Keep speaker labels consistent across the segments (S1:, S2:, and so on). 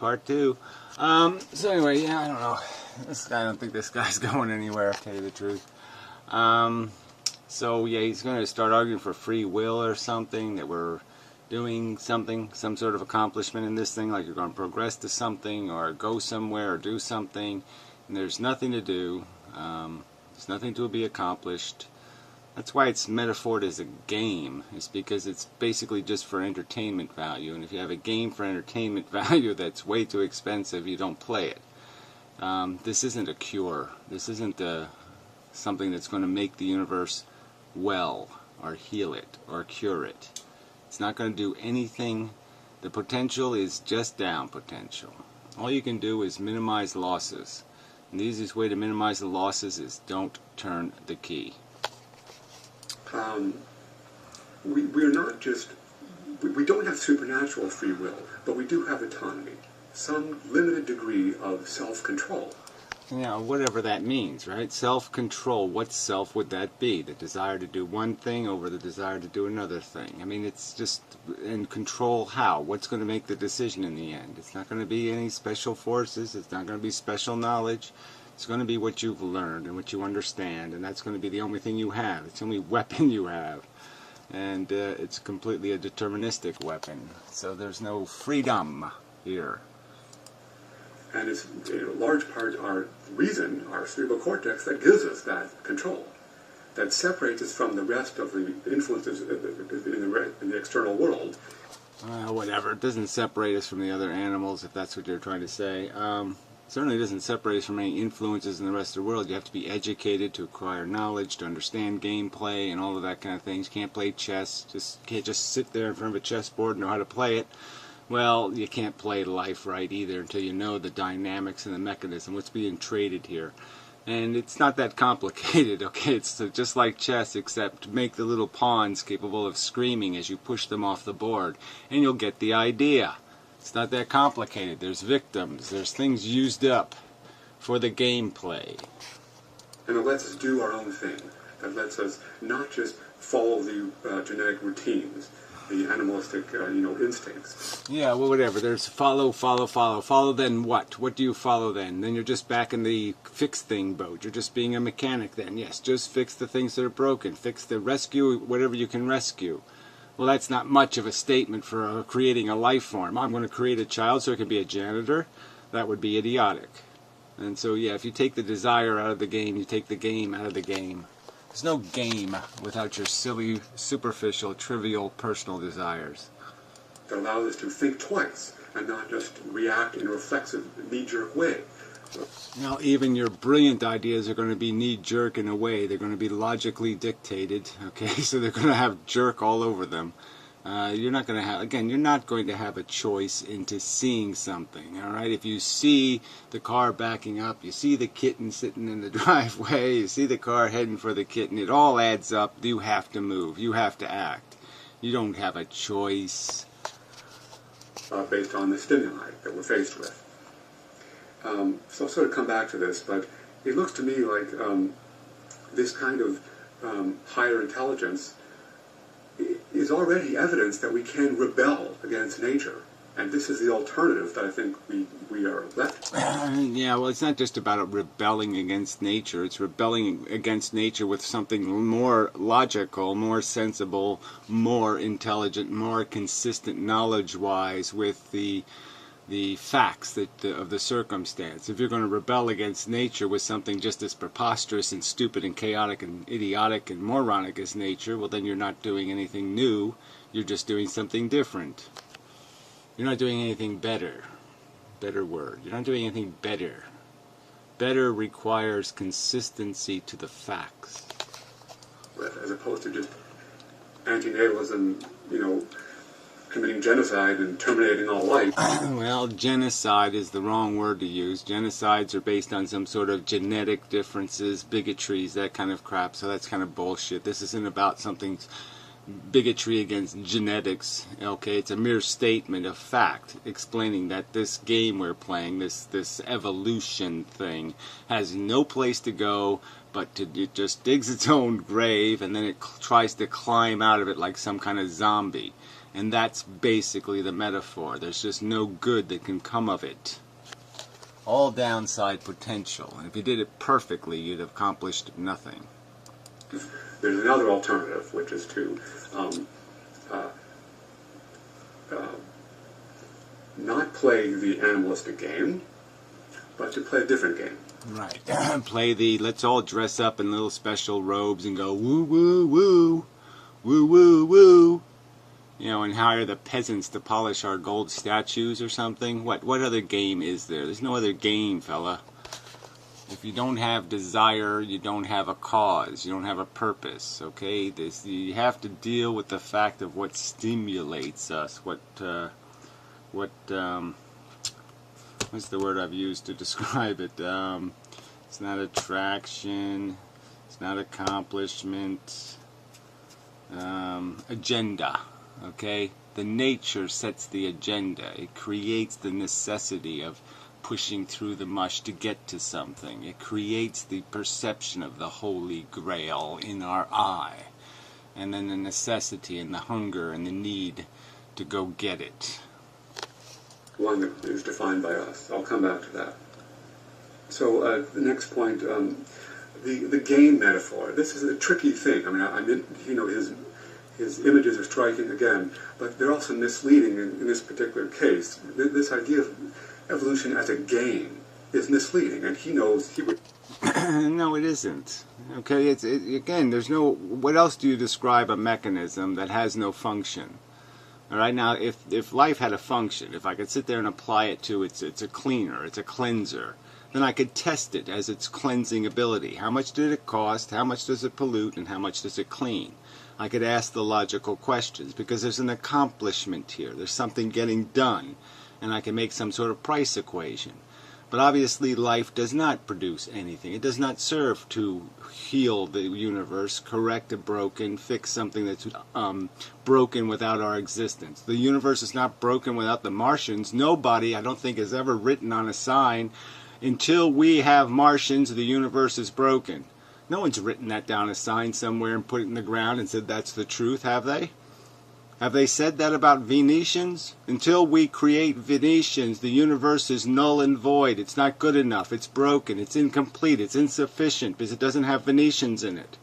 S1: part 2. So anyway, yeah, I don't know. I don't think this guy's going anywhere, to tell you the truth. So yeah, he's going to start arguing for free will or something, that we're doing something, some sort of accomplishment in this thing, like you're going to progress to something or go somewhere or do something, and there's nothing to do. There's nothing to be accomplished. That's why it's metaphored as a game. It's because it's basically just for entertainment value. And if you have a game for entertainment value that's way too expensive, you don't play it. This isn't a cure. This isn't something that's going to make the universe well or heal it or cure it. It's not going to do anything. The potential is just down potential. All you can do is minimize losses. And the easiest way to minimize the losses is don't turn the key.
S2: We're not just, we don't have supernatural free will, but we do have autonomy, some limited degree of self-control.
S1: Yeah, whatever that means, right? Self-control, what self would that be? The desire to do one thing over the desire to do another thing. I mean, it's just, and control how? What's going to make the decision in the end? It's not going to be any special forces, it's not going to be special knowledge. It's going to be what you've learned and what you understand, and that's going to be the only thing you have. It's the only weapon you have. And it's completely a deterministic weapon. So there's no freedom here.
S2: And it's in large part our reason, our cerebral cortex, that gives us that control, that separates us from the rest of the influences in the external world.
S1: Whatever. It doesn't separate us from the other animals, if that's what you're trying to say. Certainly doesn't separate us from any influences in the rest of the world. You have to be educated to acquire knowledge, to understand gameplay and all of that kind of things. You can't play chess. Can't just sit there in front of a chessboard and know how to play it. Well, you can't play life right either until you know the dynamics and the mechanism, what's being traded here. And it's not that complicated, okay? It's just like chess, except make the little pawns capable of screaming as you push them off the board, and you'll get the idea. It's not that complicated. There's victims. There's things used up for the gameplay.
S2: And it lets us do our own thing. That lets us not just follow the genetic routines, the animalistic, instincts.
S1: Yeah, well, whatever. There's follow. Follow, then what? What do you follow then? Then you're just back in the fix thing boat. You're just being a mechanic then. Yes, just fix the things that are broken. Fix the rescue, whatever you can rescue. Well, that's not much of a statement for creating a life form. I'm going to create a child so it can be a janitor. That would be idiotic. And so, yeah, if you take the desire out of the game, you take the game out of the game. There's no game without your silly, superficial, trivial, personal desires.
S2: That allows us to think twice and not just react in a reflexive, knee-jerk way.
S1: Now, even your brilliant ideas are going to be knee-jerk in a way. They're going to be logically dictated, okay? So they're going to have jerk all over them. You're not going to have, again, you're not going to have a choice into seeing something, all right? If you see the car backing up, you see the kitten sitting in the driveway, you see the car heading for the kitten, it all adds up. You have to move. You have to act. You don't have a choice.
S2: Based on the stimuli that we're faced with. So I'll sort of come back to this, but it looks to me like this kind of higher intelligence is already evidence that we can rebel against nature. And this is the alternative that I think we are left with.
S1: Yeah, well, it's not just about rebelling against nature. It's rebelling against nature with something more logical, more sensible, more intelligent, more consistent knowledge-wise with the facts of the circumstance. If you're going to rebel against nature with something just as preposterous and stupid and chaotic and idiotic and moronic as nature, well, then you're not doing anything new. You're just doing something different. You're not doing anything better. Better word. You're not doing anything better. Better requires consistency to the facts.
S2: As opposed to just antinatalism, committing genocide and terminating all life.
S1: Well, genocide is the wrong word to use. Genocides are based on some sort of genetic differences, bigotries, that kind of crap, so that's kind of bullshit. This isn't about something bigotry against genetics, okay? It's a mere statement of fact explaining that this game we're playing, this evolution thing, has no place to go but it just digs its own grave and then it tries to climb out of it like some kind of zombie. And that's basically the metaphor. There's just no good that can come of it. All downside potential. And if you did it perfectly, you'd have accomplished nothing.
S2: There's another alternative, which is to not play the animalistic game, but to play a different game.
S1: Right. Play the, let's all dress up in little special robes and go woo woo woo, woo woo woo. You know, and hire the peasants to polish our gold statues or something. What other game is there? There's no other game, fella. If you don't have desire, you don't have a cause. You don't have a purpose, okay? You have to deal with the fact of what stimulates us. What's the word I've used to describe it? It's not attraction. It's not accomplishment. Agenda. Okay, the nature sets the agenda. It creates the necessity of pushing through the mush to get to something. It creates the perception of the Holy Grail in our eye, and then the necessity and the hunger and the need to go get it.
S2: One that is defined by us. I'll come back to that. So the next point, the game metaphor. This is a tricky thing. I mean, his images are striking again, but they're also misleading in this particular case. This idea of evolution as a game is misleading, and he knows he would...
S1: No, it isn't. Okay, again, there's no... What else do you describe a mechanism that has no function? All right, now, if life had a function, if I could sit there and apply it to it's a cleaner, it's a cleanser, then I could test it as its cleansing ability. How much did it cost? How much does it pollute? And how much does it clean? I could ask the logical questions because there's an accomplishment here. There's something getting done, and I can make some sort of price equation. But obviously life does not produce anything. It does not serve to heal the universe, correct a broken, fix something that's broken without our existence. The universe is not broken without the Martians. Nobody, I don't think, has ever written on a sign, until we have Martians, the universe is broken. No one's written that down a sign somewhere and put it in the ground and said that's the truth, have they? Have they said that about Venetians? Until we create Venetians, the universe is null and void. It's not good enough. It's broken. It's incomplete. It's insufficient because it doesn't have Venetians in it.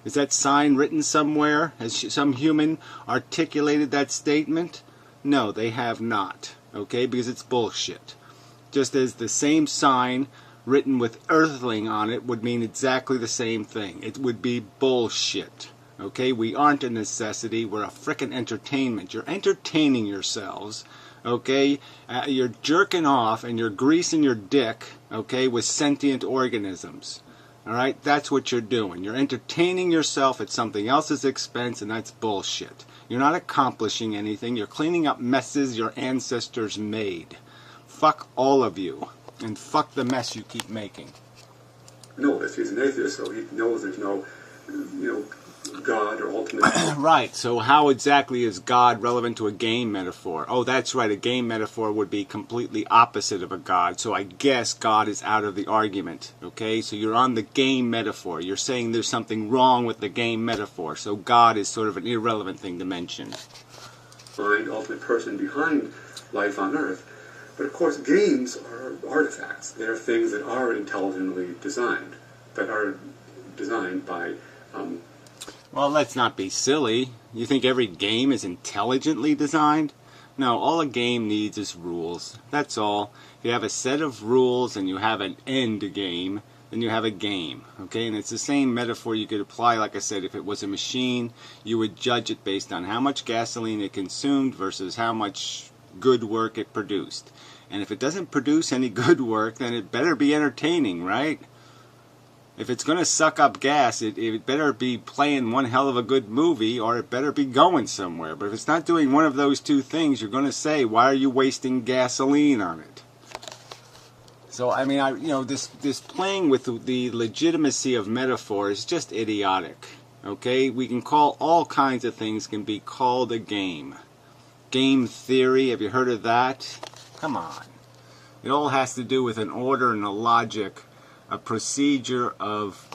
S1: Is that sign written somewhere? Has some human articulated that statement? No, they have not. Okay? Because it's bullshit. Just as the same sign written with Earthling on it would mean exactly the same thing. It would be bullshit. Okay, we aren't a necessity. We're a frickin' entertainment. You're entertaining yourselves. Okay, you're jerking off and you're greasing your dick. Okay, with sentient organisms. All right, that's what you're doing. You're entertaining yourself at something else's expense, and that's bullshit. You're not accomplishing anything. You're cleaning up messes your ancestors made. Fuck all of you, and fuck the mess you keep making.
S2: No, if he's an atheist, so he knows there's no, God or ultimate...
S1: Right, so how exactly is God relevant to a game metaphor? Oh, that's right, a game metaphor would be completely opposite of a God, so I guess God is out of the argument, okay? So you're on the game metaphor. You're saying there's something wrong with the game metaphor, so God is sort of an irrelevant thing to mention.
S2: Find ultimate person behind life on Earth. But of course, games are artifacts. They're things that are intelligently designed, that are designed by...
S1: Well, let's not be silly. You think every game is intelligently designed? No, all a game needs is rules. That's all. If you have a set of rules and you have an end game, then you have a game. Okay, and it's the same metaphor you could apply. Like I said, if it was a machine, you would judge it based on how much gasoline it consumed versus how much good work it produced. And if it doesn't produce any good work, then it better be entertaining, right? If it's going to suck up gas, it better be playing one hell of a good movie, or it better be going somewhere. But if it's not doing one of those two things, you're going to say, why are you wasting gasoline on it? So, I mean, this playing with the legitimacy of metaphor is just idiotic. Okay? We can call all kinds of things can be called a game. Game theory, have you heard of that? Come on. It all has to do with an order and a logic, a procedure of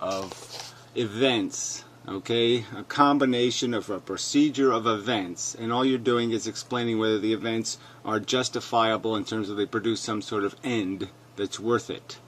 S1: events Okay, a combination of a procedure of events, and all you're doing is explaining whether the events are justifiable in terms of they produce some sort of end that's worth it.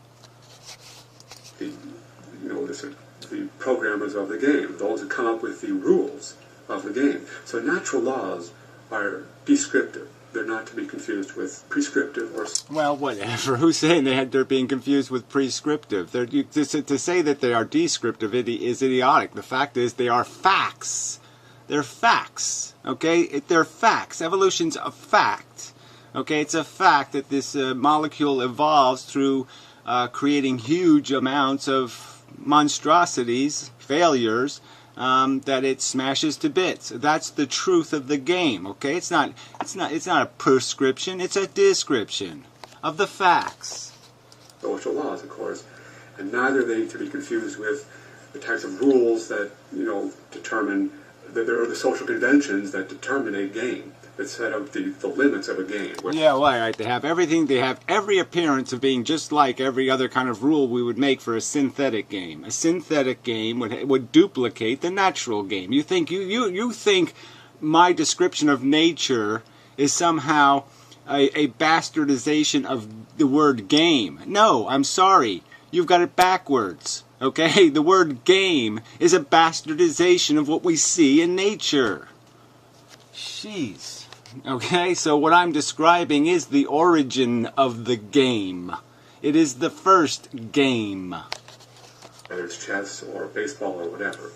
S2: The programmers of the game, those who come up with the rules of the game. So natural laws are descriptive. They're not to be confused with prescriptive or...
S1: Well, whatever. Who's saying they're being confused with prescriptive? To say that they are descriptive is idiotic. The fact is they are facts. They're facts. Okay? They're facts. Evolution's a fact. Okay? It's a fact that this molecule evolves through creating huge amounts of monstrosities, failures, that it smashes to bits. That's the truth of the game. Okay, it's not a prescription. It's a description of the facts.
S2: Social laws, of course, and neither are they to be confused with the types of rules that determine that there are the social conventions that determine a game, that set up the limits of a game.
S1: Yeah, well, right. They have everything. They have every appearance of being just like every other kind of rule we would make for a synthetic game. A synthetic game would duplicate the natural game. You think you think my description of nature is somehow a bastardization of the word game? No, I'm sorry. You've got it backwards. Okay, the word game is a bastardization of what we see in nature. Jeez. Okay, so what I'm describing is the origin of the game. It is the first game.
S2: Whether it's chess or baseball or whatever,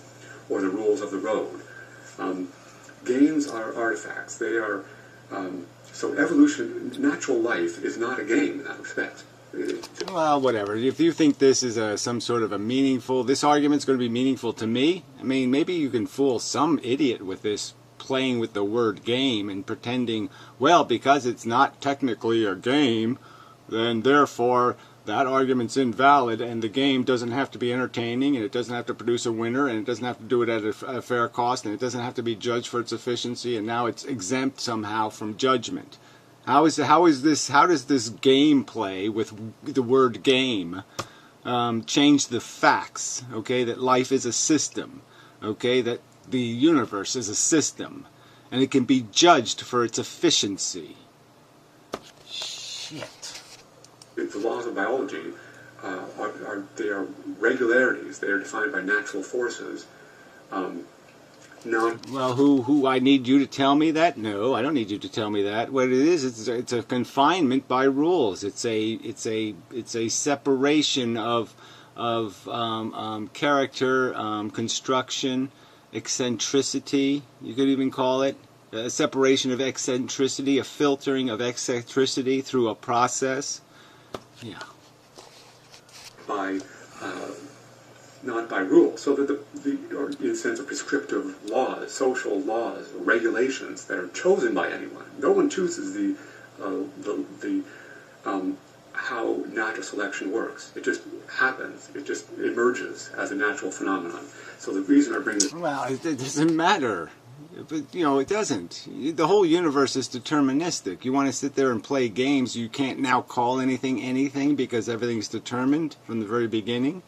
S2: or the rules of the road. Games are artifacts. They are, so evolution, natural life is not a game in that respect.
S1: Well, whatever. If you think this is some sort of a meaningful, this argument's going to be meaningful to me, I mean, maybe you can fool some idiot with this playing with the word game and pretending, well, because it's not technically a game, then therefore that argument's invalid and the game doesn't have to be entertaining and it doesn't have to produce a winner and it doesn't have to do it at a fair cost and it doesn't have to be judged for its efficiency and now it's exempt somehow from judgment. How does this game play with the word game change the facts, okay, that life is a system, okay, that the universe is a system, and it can be judged for its efficiency. Shit.
S2: The laws of biology they are regularities. They are defined by natural forces.
S1: Well, who I need you to tell me that? No, I don't need you to tell me that. What it is, it's a confinement by rules. It's a separation of character, construction, eccentricity, you could even call it, a separation of eccentricity, a filtering of eccentricity through a process. Yeah.
S2: Not by rules. So that or in the sense of prescriptive laws, social laws, regulations that are chosen by anyone. No one chooses how natural selection works. It just happens. It just emerges as a natural phenomenon. So the reason I bring this...
S1: Well, it doesn't matter. But, it doesn't. The whole universe is deterministic. You want to sit there and play games, you can't now call anything because everything's determined from the very beginning.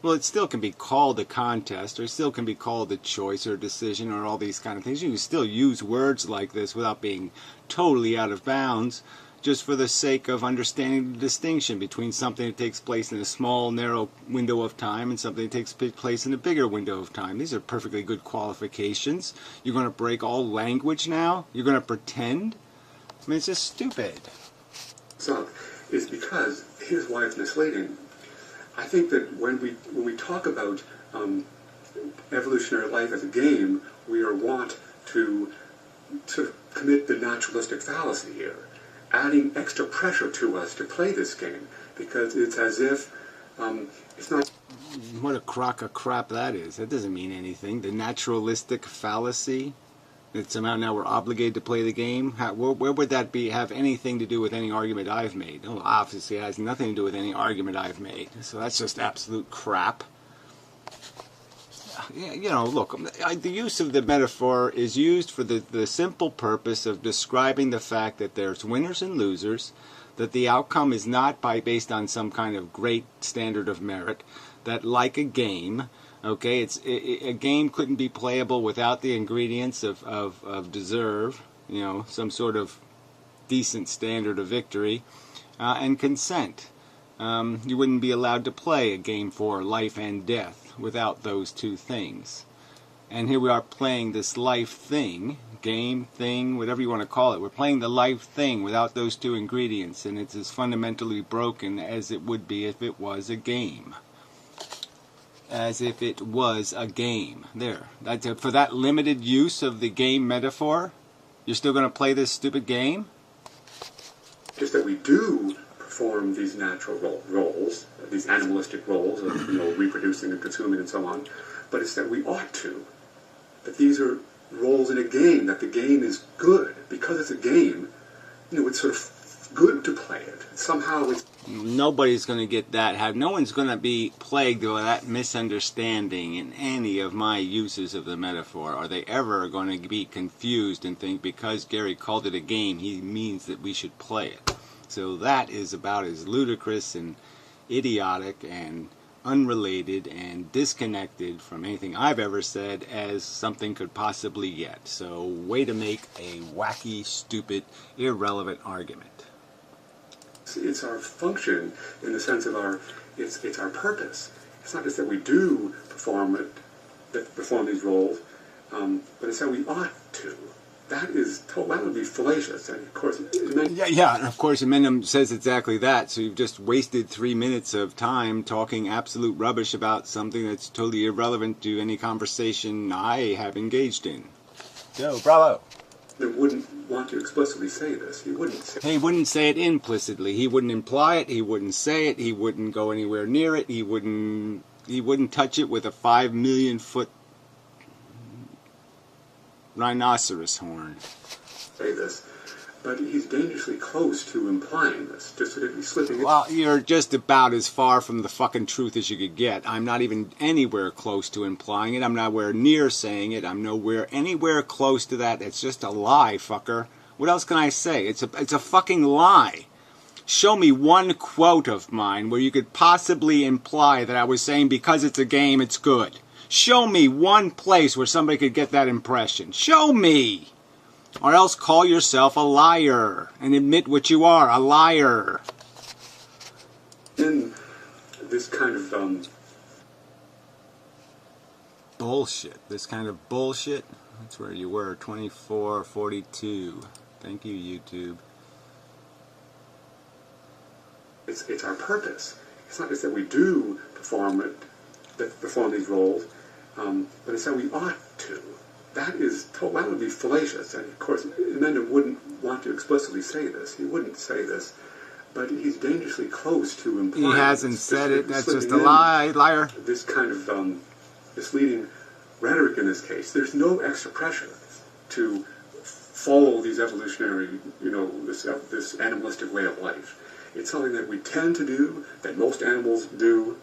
S1: Well, it still can be called a contest, or it still can be called a choice or a decision or all these kind of things. You can still use words like this without being totally out of bounds, just for the sake of understanding the distinction between something that takes place in a small, narrow window of time and something that takes place in a bigger window of time. These are perfectly good qualifications. You're going to break all language now? You're going to pretend? I mean, it's just stupid.
S2: So, is because, here's why it's misleading. I think that when we talk about evolutionary life as a game, we are wont to commit the naturalistic fallacy here, adding extra pressure to us to play this game, because it's as if it's not...
S1: What a crock of crap that is. That doesn't mean anything. The naturalistic fallacy, that somehow now we're obligated to play the game. Where would that have anything to do with any argument I've made? Well, obviously it has nothing to do with any argument I've made. So that's just absolute crap. Look, the use of the metaphor is used for the simple purpose of describing the fact that there's winners and losers, that the outcome is not based on some kind of great standard of merit, that like a game, Okay, a game couldn't be playable without the ingredients of deserve, some sort of decent standard of victory, and consent. You wouldn't be allowed to play a game for life and death without those two things. And here we are playing this life thing, game, thing, whatever you want to call it. We're playing the life thing without those two ingredients, and it's as fundamentally broken as it would be if it was a game. As if it was a game. There. For that limited use of the game metaphor, you're still going to play this stupid game?
S2: Just that we do perform these natural roles, these animalistic roles of reproducing and consuming and so on, but it's that we ought to. That these are roles in a game, that the game is good. Because it's a game, it's sort of good to play it. Somehow it's...
S1: Nobody's going to get that. No one's going to be plagued with that misunderstanding in any of my uses of the metaphor. Are they ever going to be confused and think because Gary called it a game, he means that we should play it? So that is about as ludicrous and idiotic and unrelated and disconnected from anything I've ever said as something could possibly get. So way to make a wacky, stupid, irrelevant argument.
S2: It's our function in the sense of it's our purpose. It's not just that we do perform these roles, but it's that we ought to. That would be fallacious. And of course,
S1: and of course, Inmendham says exactly that. So you've just wasted 3 minutes of time talking absolute rubbish about something that's totally irrelevant to any conversation I have engaged in. So, bravo.
S2: That wouldn't want to explicitly say this. He wouldn't say it.
S1: He wouldn't say it implicitly. He wouldn't imply it. He wouldn't say it. He wouldn't go anywhere near it. He wouldn't touch it with a 5 million foot rhinoceros horn.
S2: Say this, but he's dangerously close to implying this. Just sort of slipping it.
S1: Well, you're just about as far from the fucking truth as you could get. I'm not even anywhere close to implying it. I'm nowhere near saying it. I'm nowhere anywhere close to that. It's just a lie, fucker. What else can I say? It's a fucking lie. Show me one quote of mine where you could possibly imply that I was saying because it's a game, it's good. Show me one place where somebody could get that impression. Show me! Or else call yourself a liar and admit what you are, a liar.
S2: In this kind of
S1: bullshit. This kind of bullshit. That's where you were, 24:42. Thank you, YouTube.
S2: It's our purpose. It's not just that we do perform these roles, but it's that we ought to. That would be fallacious. And of course, Inmendham wouldn't want to explicitly say this. He wouldn't say this, but he's dangerously close to implying.
S1: He hasn't said it. That's just a lie, liar.
S2: This kind of misleading rhetoric in this case. There's no extra pressure to follow these evolutionary, this animalistic way of life. It's something that we tend to do, that most animals do.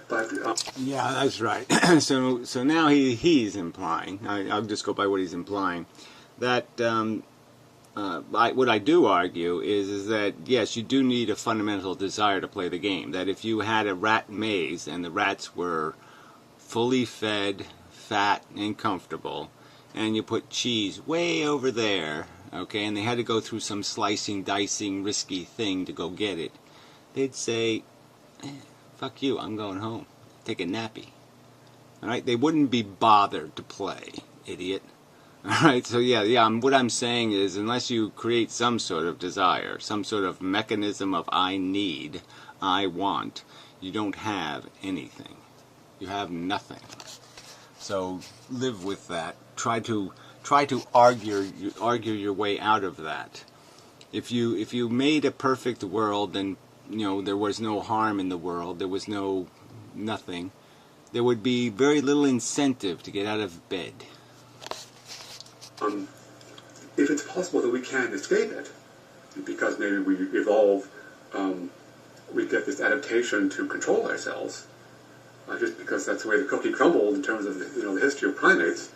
S2: But,
S1: yeah, that's right. So now he's implying, I'll just go by what he's implying, that what I do argue is that, yes, you do need a fundamental desire to play the game. That if you had a rat maze and the rats were fully fed, fat, and comfortable, and you put cheese way over there, okay, and they had to go through some slicing, dicing, risky thing to go get it, they'd say, fuck you, I'm going home. Take a nappy. Alright? They wouldn't be bothered to play, idiot. Alright? So yeah, what I'm saying is, unless you create some sort of desire, some sort of mechanism of I need, I want, you don't have anything. You have nothing. So live with that. Try to argue your way out of that. If you made a perfect world, then there was no harm in the world, there was nothing, there would be very little incentive to get out of bed.
S2: If it's possible that we can escape it, because maybe we evolve, we get this adaptation to control ourselves, just because that's the way the cookie crumbled in terms of the history of primates,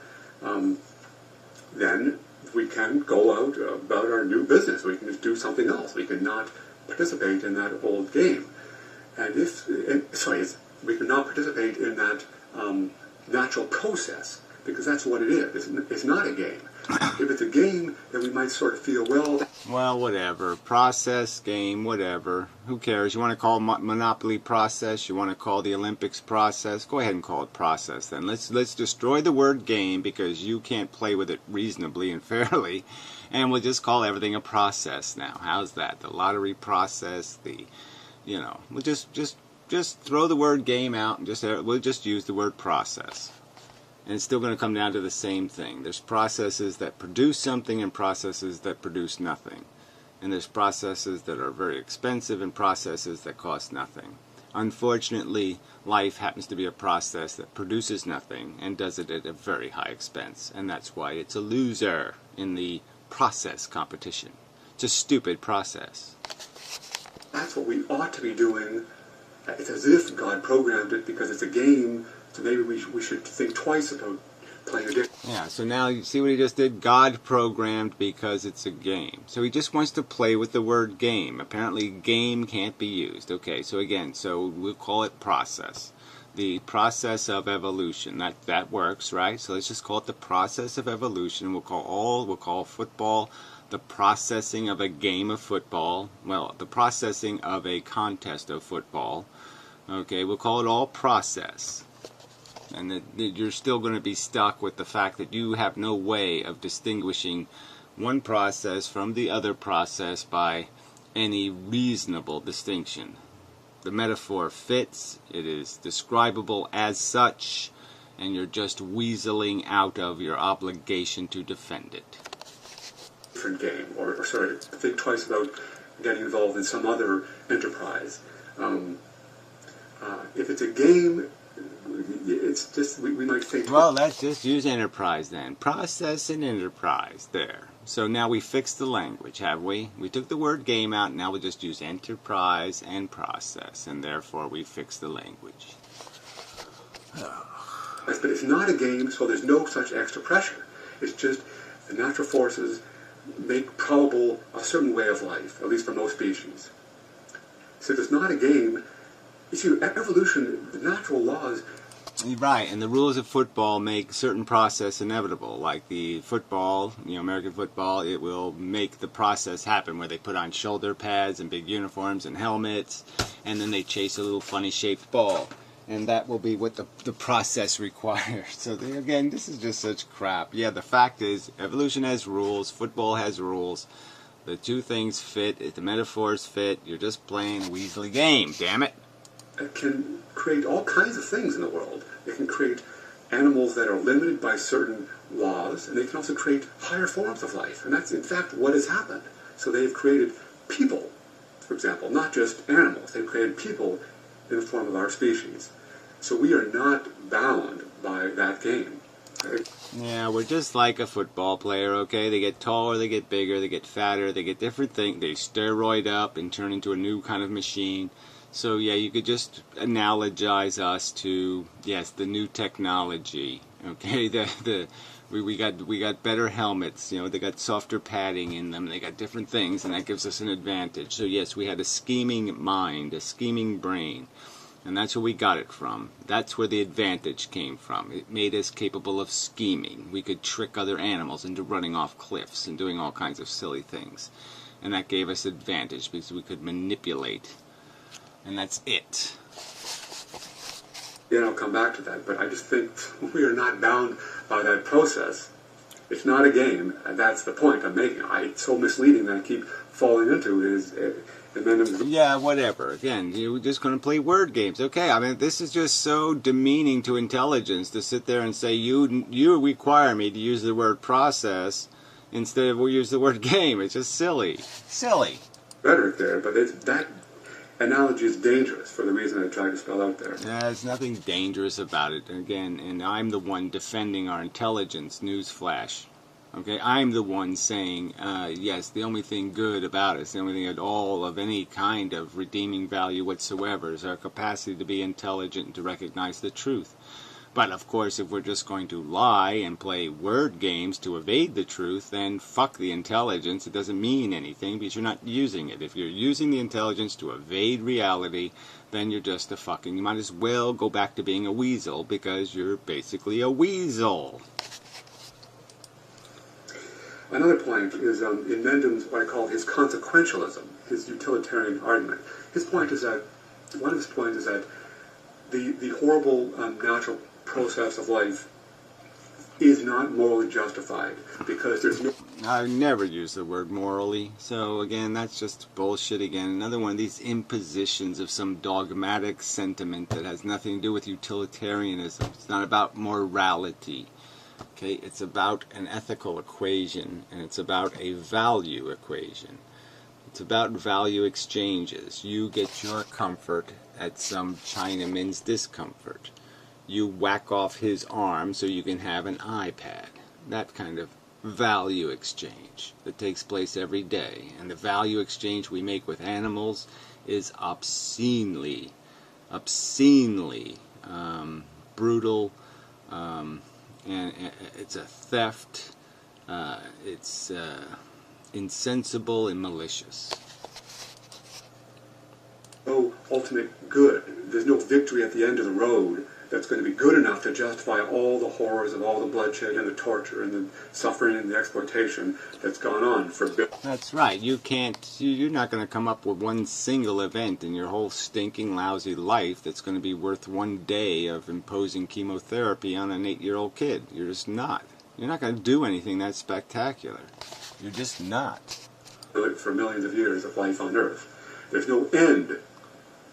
S2: then we can go out about our new business. We can just do something else. We can not participate in that old game. And we can not participate in that natural process, because that's what it is. It's not a game. If it's a game, then we might sort of feel,
S1: well, whatever. Process, game, whatever. Who cares? You want to call Monopoly process? You want to call the Olympics process? Go ahead and call it process then. Let's destroy the word game because you can't play with it reasonably and fairly, and we'll just call everything a process now. How's that? The lottery process, we'll just throw the word game out and we'll just use the word process. And it's still going to come down to the same thing. There's processes that produce something and processes that produce nothing. And there's processes that are very expensive and processes that cost nothing. Unfortunately, life happens to be a process that produces nothing and does it at a very high expense. And that's why it's a loser in the process competition. It's a stupid process.
S2: that's what we ought to be doing. It's as if God programmed it because it's a game, so maybe we should think twice about playing a different.
S1: Yeah, so now you see what he just did? God programmed because it's a game. So he just wants to play with the word game. Apparently game can't be used. Okay, so again, so we'll call it process. The process of evolution. That works, right? So let's just call it the process of evolution. We'll call football the processing of a game of football. Well, the processing of a contest of football. Okay, we'll call it all process. And that you're still going to be stuck with the fact that you have no way of distinguishing one process from the other process by any reasonable distinction. The metaphor fits, it is describable as such, and you're just weaseling out of your obligation to defend it.
S2: Different game, or think twice about getting involved in some other enterprise. If it's a game, it's just, we might think...
S1: Well, let's just use enterprise then. Process and enterprise, there. So now we fixed the language, have we? We took the word game out, now we'll just use enterprise and process, and therefore we fixed the language.
S2: But it's not a game, so there's no such extra pressure. It's just the natural forces make probable a certain way of life, at least for most species. So it's not a game. You see, evolution, the natural laws...
S1: Right, and the rules of football make certain process inevitable. Like the football, American football, it will make the process happen where they put on shoulder pads and big uniforms and helmets, and then they chase a little funny-shaped ball. And that will be what the process requires. So again, this is just such crap. Yeah, the fact is, evolution has rules, football has rules. The two things fit, if the metaphors fit, you're just playing a weaselly game, damn it.
S2: It can create all kinds of things in the world. It can create animals that are limited by certain laws, and they can also create higher forms of life. And that's, in fact, what has happened. So they've created people, for example, not just animals. They've created people in the form of our species. So we are not bound by that game. Right?
S1: Yeah, we're just like a football player, okay? They get taller, they get bigger, they get fatter, they get different things. They steroid up and turn into a new kind of machine. So yeah, you could just analogize us to, yes, the new technology. Okay, we got better helmets. They got softer padding in them. They got different things, and that gives us an advantage. So yes, we had a scheming mind, a scheming brain, and that's where we got it from. That's where the advantage came from. It made us capable of scheming. We could trick other animals into running off cliffs and doing all kinds of silly things, and that gave us advantage because we could manipulate. And that's it.
S2: Yeah, I'll come back to that, but I just think we are not bound by that process. It's not a game, and that's the point I'm making. It's so misleading that I keep falling into is Inmendham.
S1: Yeah, whatever. Again, you're just going to play word games. Okay, I mean, this is just so demeaning to intelligence to sit there and say, you require me to use the word process instead of we use the word game. It's just silly. Silly.
S2: Rhetoric there, but that analogy is dangerous for the reason I tried to spell out there.
S1: There's nothing dangerous about it. Again, and I'm the one defending our intelligence, newsflash. Okay, I'm the one saying, yes, the only thing good about us, the only thing at all of any kind of redeeming value whatsoever is our capacity to be intelligent and to recognize the truth. But of course, if we're just going to lie and play word games to evade the truth, then fuck the intelligence. It doesn't mean anything because you're not using it. If you're using the intelligence to evade reality, then you're just you might as well go back to being a weasel because you're basically a weasel.
S2: Another point is Inmendham's, what I call his consequentialism, his utilitarian argument. One of his points is that the horrible natural process of life is not morally justified because there's no...
S1: I never use the word morally, so again, that's just bullshit again. Another one of these impositions of some dogmatic sentiment that has nothing to do with utilitarianism. It's not about morality. Okay, it's about an ethical equation, and it's about a value equation. It's about value exchanges. You get your comfort at some Chinaman's discomfort. You whack off his arm so you can have an iPad. That kind of value exchange that takes place every day. And the value exchange we make with animals is obscenely brutal, and it's a theft. It's insensible and malicious.
S2: No ultimate good. There's no victory at the end of the road that's going to be good enough to justify all the horrors of all the bloodshed and the torture and the suffering and the exploitation that's gone on for...
S1: That's right. You're not going to come up with one single event in your whole stinking, lousy life that's going to be worth one day of imposing chemotherapy on an 8-year-old kid. You're just not. You're not going to do anything that spectacular. You're just not.
S2: For millions of years of life on Earth. There's no end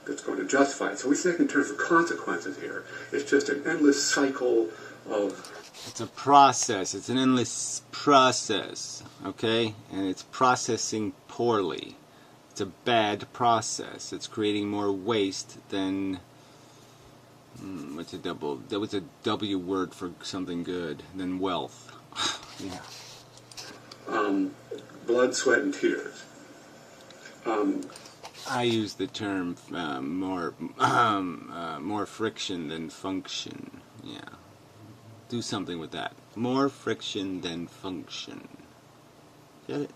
S2: that's going to justify it. So we think in terms of consequences here. It's just an endless cycle of...
S1: It's a process. It's an endless process, okay? And it's processing poorly. It's a bad process. It's creating more waste than... what's a double... That was a W word for something good. Than wealth. Yeah.
S2: Blood, sweat, and tears.
S1: I use the term more friction than function. Yeah, do something with that. More friction than function. Get it?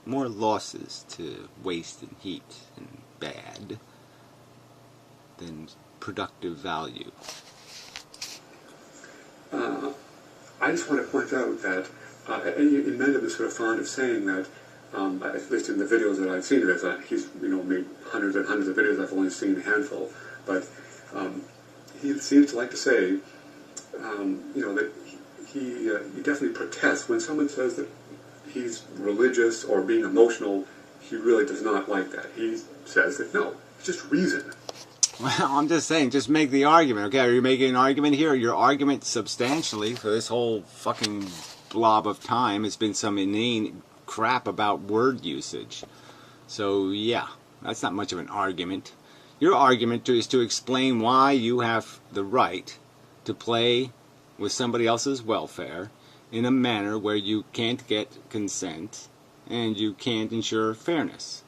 S1: More losses to waste and heat and bad than productive value.
S2: I just want to point out that Inmendham is sort of fond of saying that, at least in the videos that I've seen of his, he's made hundreds and hundreds of videos. I've only seen a handful, but he seems to like to say, that he definitely protests when someone says that he's religious or being emotional. He really does not like that. He says that no, it's just reason.
S1: Well, I'm just saying, just make the argument, okay? Are you making an argument here? Your argument substantially for this whole fucking blob of time has been some inane crap about word usage. So, yeah, that's not much of an argument. Your argument is to explain why you have the right to play with somebody else's welfare in a manner where you can't get consent and you can't ensure fairness.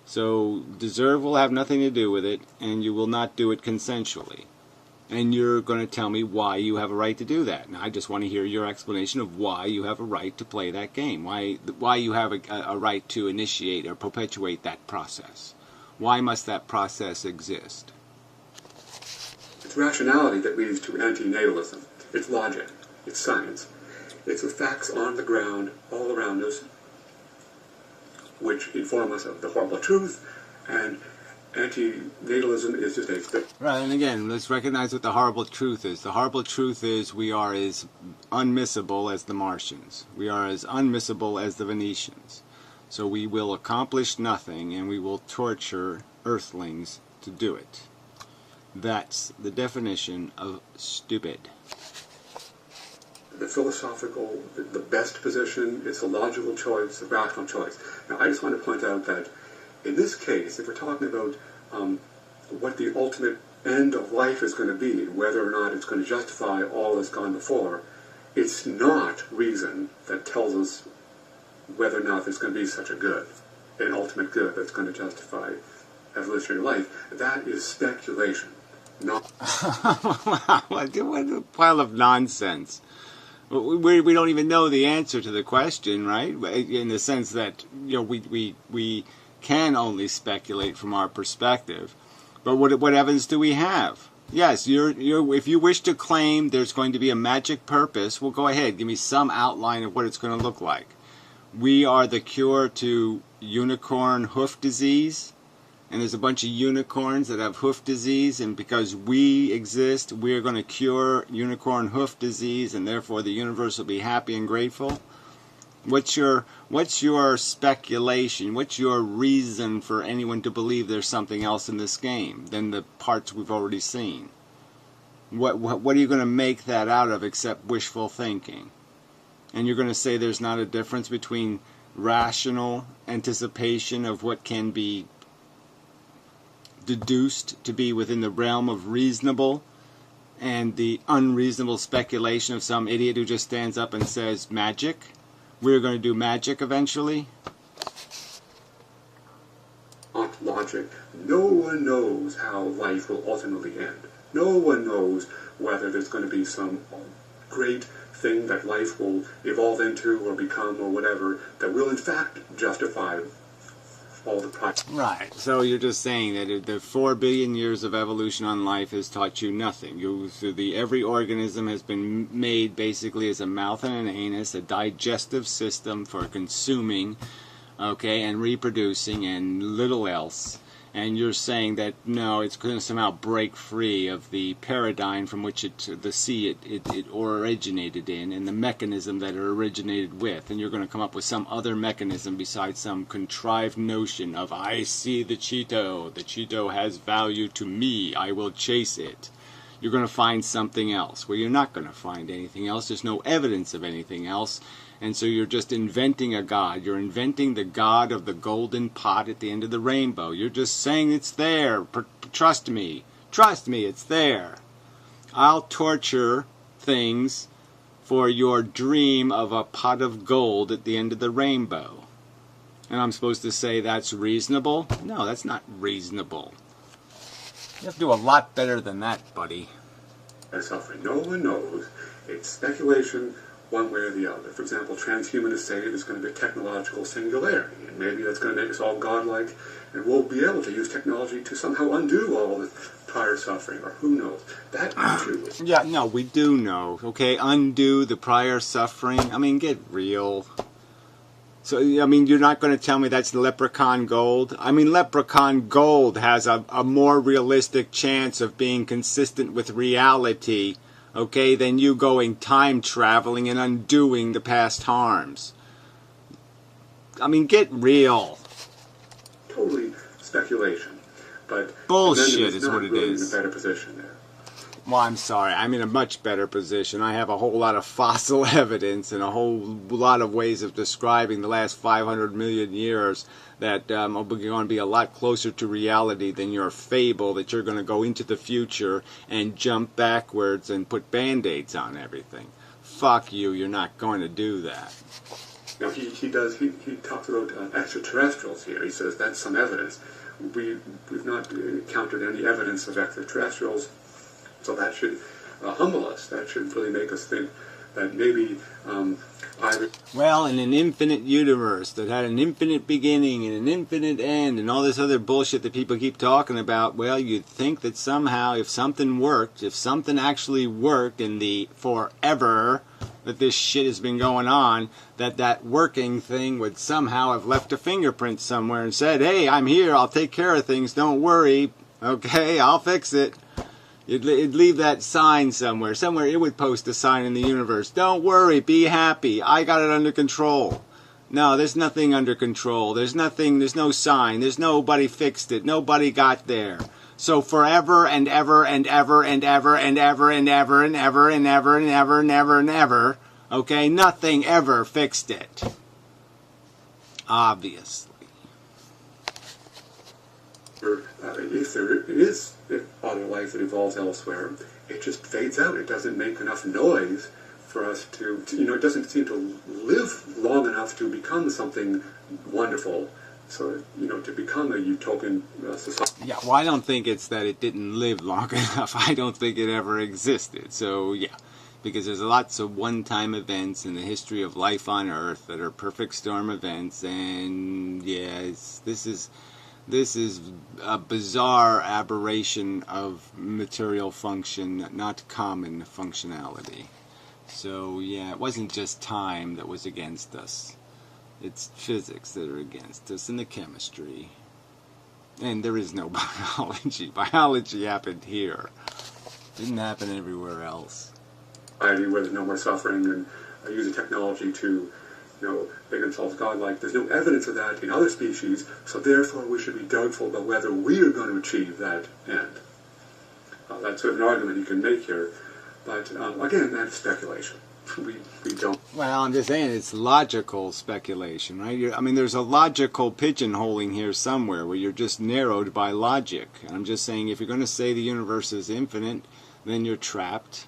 S1: So, deserve will have nothing to do with it, and you will not do it consensually. And you're going to tell me why you have a right to do that. And I just want to hear your explanation of why you have a right to play that game. Why you have a right to initiate or perpetuate that process. Why must that process exist?
S2: It's rationality that leads to anti-natalism. It's logic. It's science. It's the facts on the ground all around us which inform us of the horrible truth, and anti-natalism is just a...
S1: Right, and again, let's recognize what the horrible truth is. The horrible truth is we are as unmissable as the Martians. We are as unmissable as the Venetians. So we will accomplish nothing, and we will torture Earthlings to do it. That's the definition of stupid.
S2: The philosophical, the best position, it's a logical choice, a rational choice. Now, I just want to point out that in this case, if we're talking about what the ultimate end of life is going to be, whether or not it's going to justify all that's gone before, it's not reason that tells us whether or not there's going to be such a good, an ultimate good that's going to justify evolutionary life. That is speculation. non.
S1: What a pile of nonsense. We don't even know the answer to the question, right? In the sense that, you know, we can only speculate from our perspective. But what evidence do we have? Yes, if you wish to claim there's going to be a magic purpose, well, go ahead. Give me some outline of what it's going to look like. We are the cure to unicorn hoof disease, and there's a bunch of unicorns that have hoof disease, and because we exist, we're going to cure unicorn hoof disease, and therefore the universe will be happy and grateful. What's your speculation? What's your reason for anyone to believe there's something else in this game than the parts we've already seen? What are you going to make that out of except wishful thinking? And you're going to say there's not a difference between rational anticipation of what can be deduced to be within the realm of reasonable and the unreasonable speculation of some idiot who just stands up and says magic? We're going to do magic eventually?
S2: Not logic. No one knows how life will ultimately end. No one knows whether there's going to be some great thing that life will evolve into or become or whatever that will in fact justify all the process.
S1: Right. So you're just saying that the 4 billion years of evolution on life has taught you nothing. Every organism has been made basically as a mouth and an anus, a digestive system for consuming, okay, and reproducing and little else. And you're saying that no, it's going to somehow break free of the paradigm from which it originated in, and the mechanism that it originated with. And you're going to come up with some other mechanism besides some contrived notion of, I see the Cheeto has value to me, I will chase it. You're going to find something else. Well, you're not going to find anything else. There's no evidence of anything else. And so you're just inventing a god. You're inventing the god of the golden pot at the end of the rainbow. You're just saying it's there. Trust me. Trust me, it's there. I'll torture things for your dream of a pot of gold at the end of the rainbow. And I'm supposed to say that's reasonable? No, that's not reasonable. You have to do a lot better than that, buddy.
S2: Suffering. No one knows. It's speculation one way or the other. For example, transhumanists say there's going to be a technological singularity, and maybe that's going to make us all godlike, and we'll be able to use technology to somehow undo all the prior suffering, or who knows. That too.
S1: Yeah, no, we do know. Okay, undo the prior suffering. I mean, get real. So, I mean, you're not going to tell me that's leprechaun gold? I mean, leprechaun gold has a more realistic chance of being consistent with reality, okay, than you going time traveling and undoing the past harms. I mean, get real.
S2: Totally speculation, but
S1: bullshit is what it
S2: really
S1: is.
S2: In a better position there.
S1: Well, I'm sorry. I'm in a much better position. I have a whole lot of fossil evidence and a whole lot of ways of describing the last 500 million years that are going to be a lot closer to reality than your fable that you're going to go into the future and jump backwards and put Band-Aids on everything. Fuck you. You're not going to do that.
S2: Now, he talks about extraterrestrials here. He says that's some evidence. We've not encountered any evidence of extraterrestrials. So that should humble us. That should really make us think that maybe either...
S1: Well, in an infinite universe that had an infinite beginning and an infinite end and all this other bullshit that people keep talking about, well, you'd think that somehow if something worked, if something actually worked in the forever that this shit has been going on, that working thing would somehow have left a fingerprint somewhere and said, hey, I'm here, I'll take care of things, don't worry, okay, I'll fix it. It'd leave that sign somewhere. Somewhere it would post a sign in the universe. Don't worry, be happy. I got it under control. No, there's nothing under control. There's nothing, there's no sign. There's nobody fixed it. Nobody got there. So forever and ever and ever and ever and ever and ever and ever and ever and ever and ever and ever, okay, nothing ever fixed it. Obviously.
S2: If there is other life that evolves elsewhere, it just fades out. It doesn't make enough noise for us to it doesn't seem to live long enough to become something wonderful So, to become a utopian society.
S1: Yeah, well, I don't think it's that it didn't live long enough. I don't think it ever existed. So, yeah, because there's lots of one-time events in the history of life on Earth that are perfect storm events, and yeah, this is a bizarre aberration of material function, not common functionality. So, yeah, it wasn't just time that was against us. It's physics that are against us, and the chemistry. And there is no biology. Biology happened here. Didn't happen everywhere else.
S2: Where there's no more suffering, and using technology to, make themselves godlike. There's no evidence of that in other species, so therefore we should be doubtful about whether we are going to achieve that end. That's sort of an argument you can make here, but again, that's speculation. We don't.
S1: Well, I'm just saying it's logical speculation, right? There's a logical pigeonholing here somewhere where you're just narrowed by logic. And I'm just saying if you're going to say the universe is infinite, then you're trapped,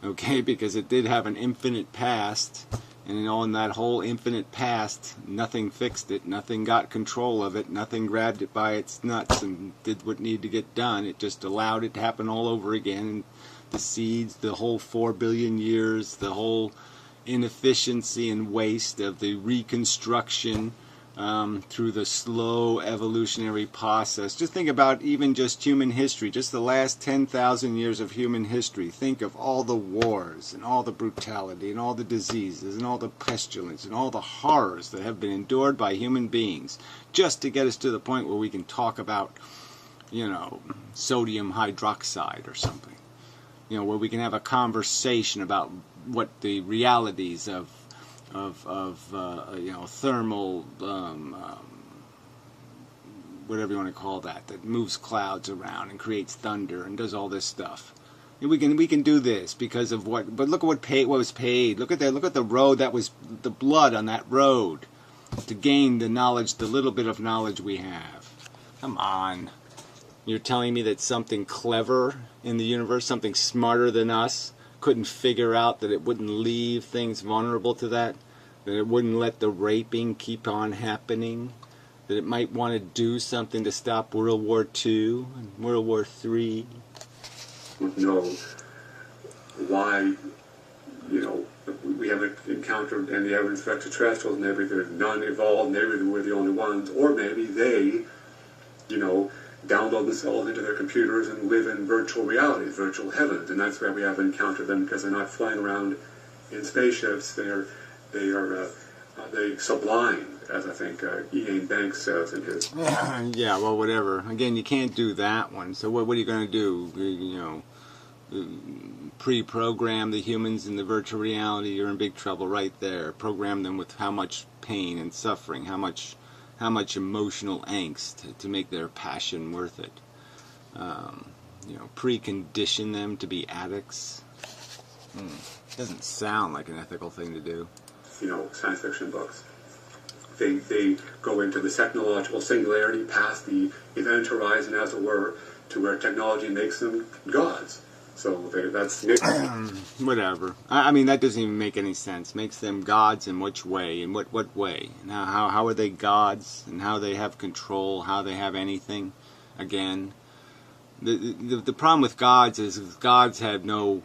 S1: okay? Because it did have an infinite past, and in that whole infinite past, nothing fixed it, nothing got control of it, nothing grabbed it by its nuts and did what needed to get done. It just allowed it to happen all over again. And the seeds, the whole 4 billion years, the whole inefficiency and waste of the reconstruction through the slow evolutionary process. Just think about even just human history, just the last 10,000 years of human history. Think of all the wars and all the brutality and all the diseases and all the pestilence and all the horrors that have been endured by human beings just to get us to the point where we can talk about, sodium hydroxide or something. Where we can have a conversation about what the realities of thermal, whatever you want to call that moves clouds around and creates thunder and does all this stuff. And we can do this because of what? But look at what was paid. Look at the road that was the blood on that road to gain the knowledge, the little bit of knowledge we have. Come on. You're telling me that something clever in the universe, something smarter than us, couldn't figure out that it wouldn't leave things vulnerable to that it wouldn't let the raping keep on happening, that it might want to do something to stop World War II and World War III?
S2: Know why, we haven't encountered any evidence of extraterrestrials, maybe there's none evolved, maybe we're the only ones, or maybe they, download themselves into their computers and live in virtual realities, virtual heavens, and that's why we haven't encountered them, because they're not flying around in spaceships. They sublime, as I think Ian Banks says in his.
S1: Yeah, well, whatever. Again, you can't do that one. So what are you going to do? Pre-program the humans in the virtual reality? You're in big trouble right there. Program them with how much pain and suffering, how much emotional angst to make their passion worth it. Precondition them to be addicts. Doesn't sound like an ethical thing to do.
S2: Science fiction books. They go into the technological singularity, past the event horizon, as it were, to where technology makes them gods. So that's
S1: whatever. That doesn't even make any sense. Makes them gods in which way? In what way? Now, how are they gods? And how they have control? How they have anything? Again, the problem with gods is gods have no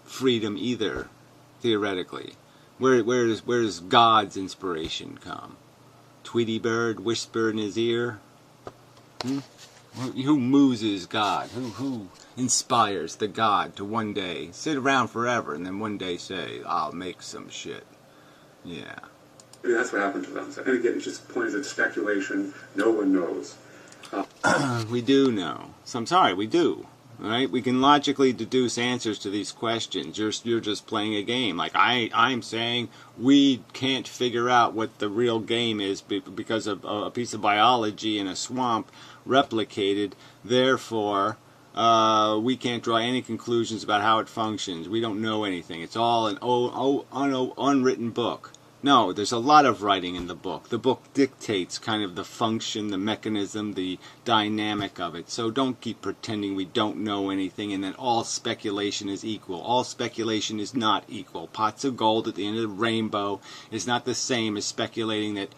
S1: freedom either, theoretically. Where does God's inspiration come? Tweety Bird whisper in his ear? Who mooses God? Who inspires the God to one day sit around forever and then one day say, I'll make some shit? Yeah.
S2: That's what happened to them. And again, it's just points at speculation. No one knows.
S1: We do know. So I'm sorry, we do. Right? We can logically deduce answers to these questions. You're just playing a game. Like I'm saying, we can't figure out what the real game is because of a piece of biology in a swamp replicated. Therefore, we can't draw any conclusions about how it functions. We don't know anything. It's all an unwritten book. No, there's a lot of writing in the book. The book dictates kind of the function, the mechanism, the dynamic of it. So don't keep pretending we don't know anything and that all speculation is equal. All speculation is not equal. Pots of gold at the end of the rainbow is not the same as speculating that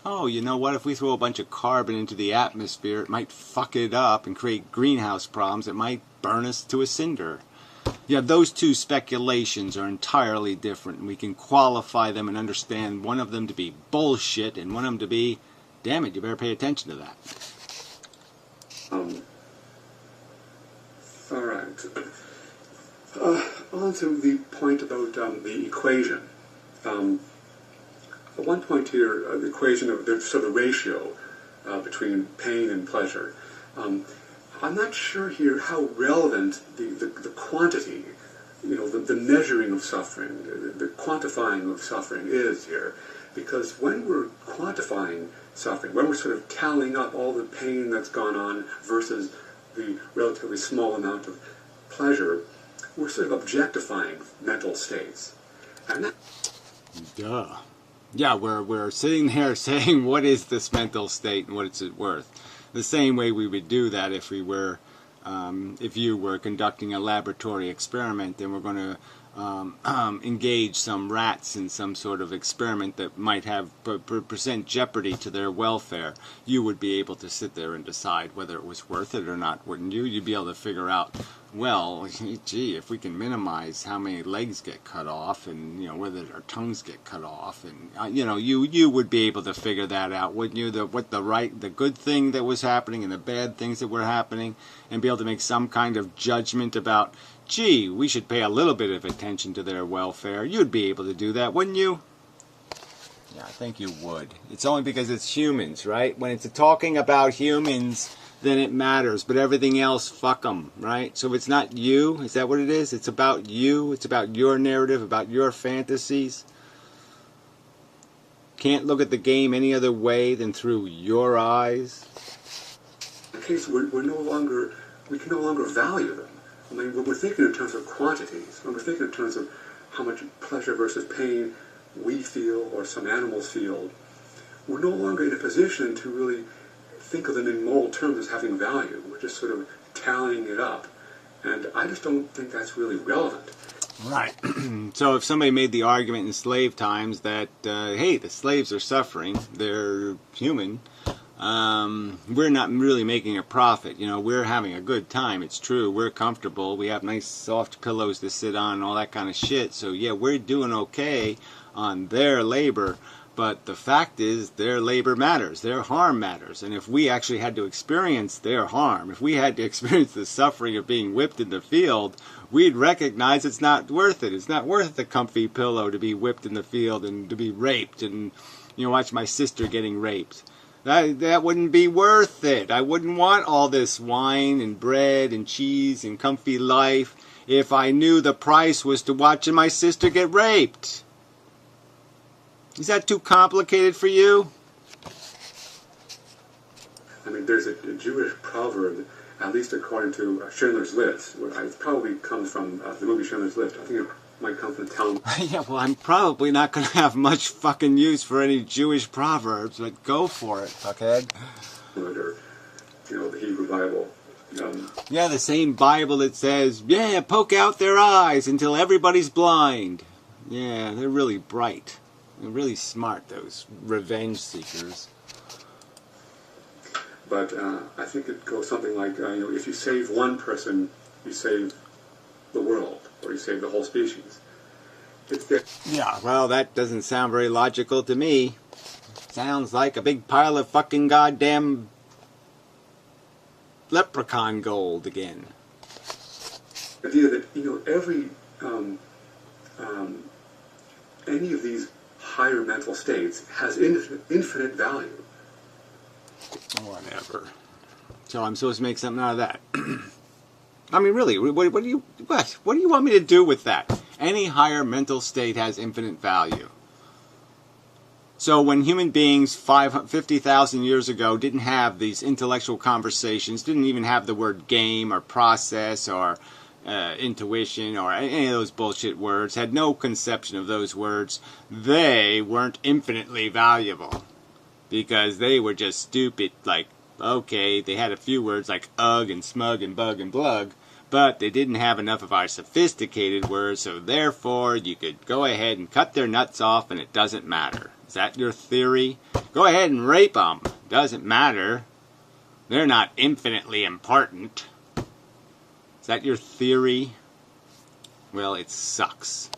S1: oh, you know what, if we throw a bunch of carbon into the atmosphere, it might fuck it up and create greenhouse problems. It might burn us to a cinder. Yeah, those two speculations are entirely different, and we can qualify them and understand one of them to be bullshit and one of them to be, damn it, you better pay attention to that.
S2: All right. On to the point about the equation. At one point here, the equation of the sort of ratio between pain and pleasure. I'm not sure here how relevant the quantity, the measuring of suffering, the quantifying of suffering is here. Because when we're quantifying suffering, when we're sort of tallying up all the pain that's gone on versus the relatively small amount of pleasure, we're sort of objectifying mental states. And that...
S1: Duh. Yeah, we're sitting there saying, what is this mental state and what is it worth? The same way we would do that if we were, if you were conducting a laboratory experiment and we're going to engage some rats in some sort of experiment that might have present jeopardy to their welfare, you would be able to sit there and decide whether it was worth it or not, wouldn't you? You'd be able to figure out, well, gee, if we can minimize how many legs get cut off and, whether their tongues get cut off, and, you would be able to figure that out, wouldn't you? The good thing that was happening and the bad things that were happening, and be able to make some kind of judgment about, gee, we should pay a little bit of attention to their welfare. You'd be able to do that, wouldn't you? Yeah, I think you would. It's only because it's humans, right? When it's talking about humans, then it matters. But everything else, fuck them, right? So if it's not you, is that what it is? It's about you. It's about your narrative, about your fantasies. Can't look at the game any other way than through your eyes.
S2: In case we can no longer value them. I mean, when we're thinking in terms of quantities, when we're thinking in terms of how much pleasure versus pain we feel or some animals feel, we're no longer in a position to really think of them in moral terms as having value. We're just sort of tallying it up. And I just don't think that's really relevant.
S1: Right. So if somebody made the argument in slave times that, hey, the slaves are suffering, they're human, we're not really making a profit. We're having a good time. It's true. We're comfortable. We have nice soft pillows to sit on and all that kind of shit. So yeah, we're doing okay on their labor. But the fact is, their labor matters. Their harm matters. And if we actually had to experience their harm, if we had to experience the suffering of being whipped in the field, we'd recognize it's not worth it. It's not worth the comfy pillow to be whipped in the field and to be raped and, watch my sister getting raped. That wouldn't be worth it. I wouldn't want all this wine and bread and cheese and comfy life if I knew the price was to watching my sister get raped. Is that too complicated for you?
S2: I mean, there's a Jewish proverb, at least according to Schindler's List, which probably comes from the movie Schindler's List. I think it might come from the town.
S1: Yeah, well, I'm probably not going to have much fucking use for any Jewish proverbs, but go for it, fuckhead.
S2: Or, the Hebrew Bible.
S1: Yeah, the same Bible that says, yeah, poke out their eyes until everybody's blind. Yeah, they're really bright. They're really smart, those revenge seekers.
S2: But I think it goes something like, if you save one person, you save the world, or you save the whole species.
S1: Yeah, well, that doesn't sound very logical to me. Sounds like a big pile of fucking goddamn leprechaun gold again.
S2: The idea that, every, any of these higher mental states has infinite value.
S1: Whatever. So I'm supposed to make something out of that. I mean, really, what do you want me to do with that? Any higher mental state has infinite value. So when human beings 50,000 years ago didn't have these intellectual conversations, didn't even have the word game or process or intuition or any of those bullshit words, had no conception of those words, they weren't infinitely valuable. Because they were just stupid, like, okay, they had a few words like ugh and smug and bug and blug, but they didn't have enough of our sophisticated words, so therefore you could go ahead and cut their nuts off and it doesn't matter. Is Is that your theory? Go ahead and rape them. Doesn't matter. They're not infinitely important. Is that your theory? Well, it sucks.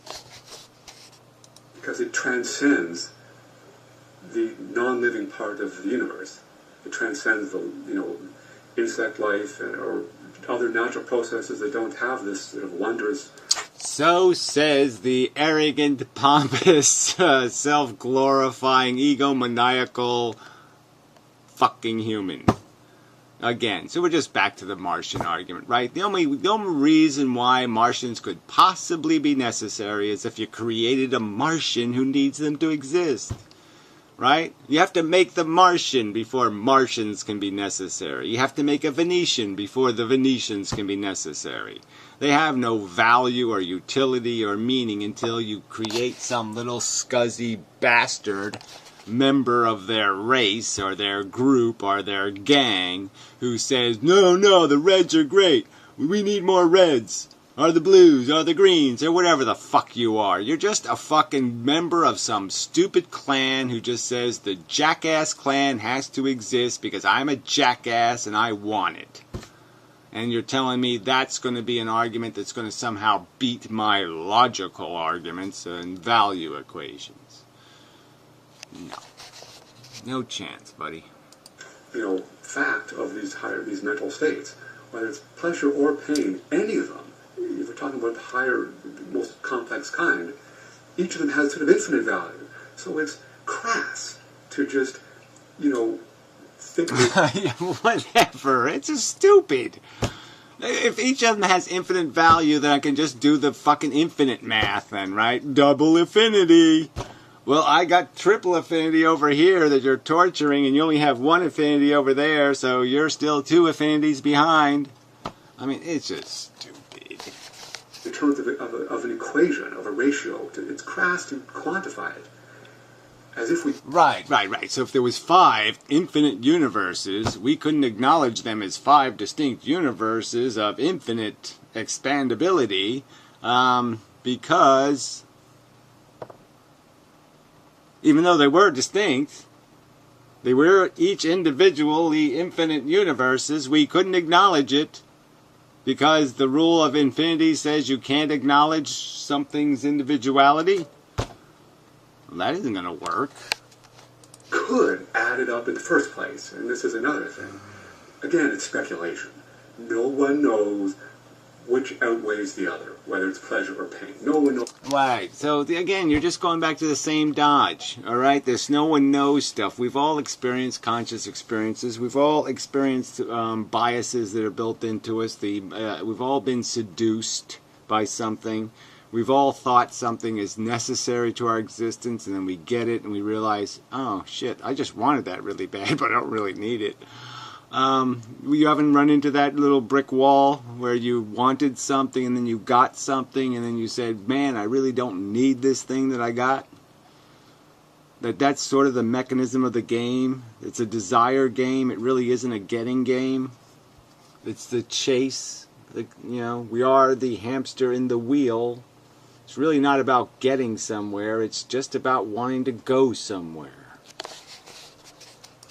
S2: Because it transcends the non-living part of the universe. It transcends the, insect life or other natural processes that don't have this sort of wondrous.
S1: So says the arrogant, pompous, self-glorifying, egomaniacal fucking human. Again, so we're just back to the Martian argument, right? The only reason why Martians could possibly be necessary is if you created a Martian who needs them to exist, right? You have to make the Martian before Martians can be necessary. You have to make a Venetian before the Venetians can be necessary. They have no value or utility or meaning until you create some little scuzzy bastard member of their race or their group or their gang who says, no, the Reds are great. We need more Reds. Or the Blues, or the Greens, or whatever the fuck you are. You're just a fucking member of some stupid clan who just says the jackass clan has to exist because I'm a jackass and I want it. And you're telling me that's going to be an argument that's going to somehow beat my logical arguments and value equations. No. No chance, buddy.
S2: Fact of these mental states, whether it's pleasure or pain, any of them, if we're talking about the higher, most complex kind, each of them has sort of infinite value. So it's crass to just, think of
S1: whatever. It's just stupid. If each of them has infinite value, then I can just do the fucking infinite math then, right? Double affinity. Well, I got triple affinity over here that you're torturing, and you only have one affinity over there, so you're still 2 affinities behind. I mean, it's just stupid.
S2: In terms of an equation, of a ratio, it's crass to quantify it. As if we...
S1: Right. So if there was 5 infinite universes, we couldn't acknowledge them as 5 distinct universes of infinite expandability, because even though they were distinct, they were each individually infinite universes, we couldn't acknowledge it because the rule of infinity says you can't acknowledge something's individuality. Well, that isn't going to work.
S2: Could add it up in the first place, and this is another thing. Again, it's speculation. No one knows which outweighs the other, whether it's pleasure or pain. No one knows.
S1: Right. So, again, you're just going back to the same dodge, all right? There's no one knows stuff. We've all experienced conscious experiences. We've all experienced biases that are built into us. We've all been seduced by something. We've all thought something is necessary to our existence, and then we get it, and we realize, oh, shit, I just wanted that really bad, but I don't really need it. You haven't run into that little brick wall where you wanted something and then you got something and then you said, man, I really don't need this thing that I got? That's sort of the mechanism of the game. It's a desire game. It really isn't a getting game. It's the chase. We are the hamster in the wheel. It's really not about getting somewhere. It's just about wanting to go somewhere.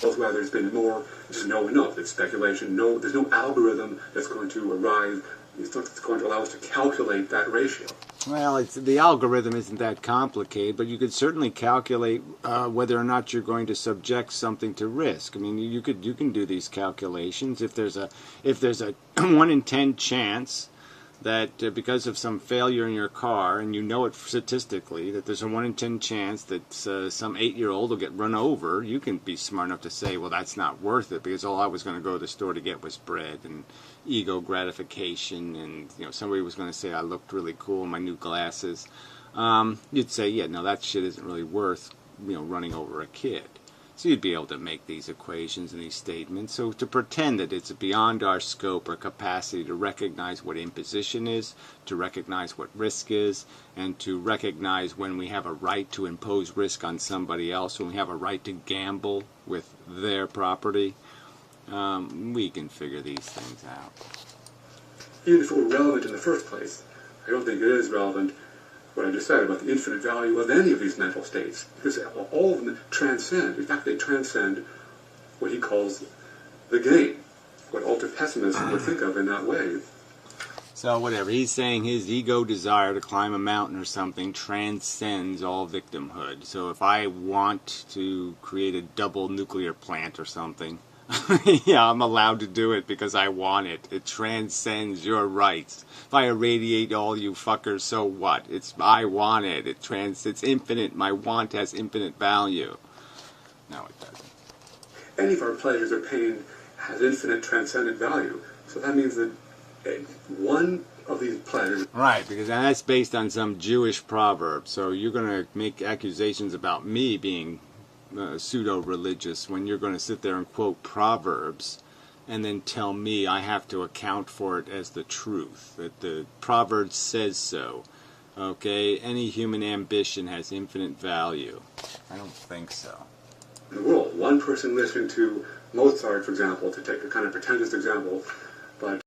S2: Whether there's been more, just no enough. It's speculation. No, there's no algorithm that's going to arrive. It's going to allow us to calculate that ratio.
S1: Well, the algorithm isn't that complicated, but you could certainly calculate whether or not you're going to subject something to risk. I mean, you can do these calculations. If there's a 1 in 10 chance that because of some failure in your car, and you know it statistically, that there's a 1 in 10 chance that some 8-year-old will get run over, you can be smart enough to say, well, that's not worth it, because all I was going to go to the store to get was bread and ego gratification, and somebody was going to say I looked really cool in my new glasses. You'd say, yeah, no, that shit isn't really worth running over a kid. So you'd be able to make these equations and these statements. So to pretend that it's beyond our scope or capacity to recognize what imposition is, to recognize what risk is, and to recognize when we have a right to impose risk on somebody else, when we have a right to gamble with their property, we can figure these things out.
S2: Even if it were relevant in the first place, I don't think it is relevant what I just said about the infinite value of any of these mental states, because all of them transcend. In fact, they transcend what he calls the game, what ultra-pessimists would think of in that way.
S1: So whatever, he's saying his ego desire to climb a mountain or something transcends all victimhood. So if I want to create a double nuclear plant or something, yeah, I'm allowed to do it because I want it. It transcends your rights. If I irradiate all you fuckers, so what? I want it. It's infinite. My want has infinite value. No, it doesn't.
S2: Any of our pleasures or pain has infinite transcendent value. So that means that one of these pleasures...
S1: Right, because that's based on some Jewish proverb. So you're going to make accusations about me being pseudo-religious when you're going to sit there and quote proverbs and then tell me I have to account for it as the truth, that the proverb says so. Okay, any human ambition has infinite value. I don't think so.
S2: In the world, one person listening to Mozart, for example, to take a kind of pretentious example, but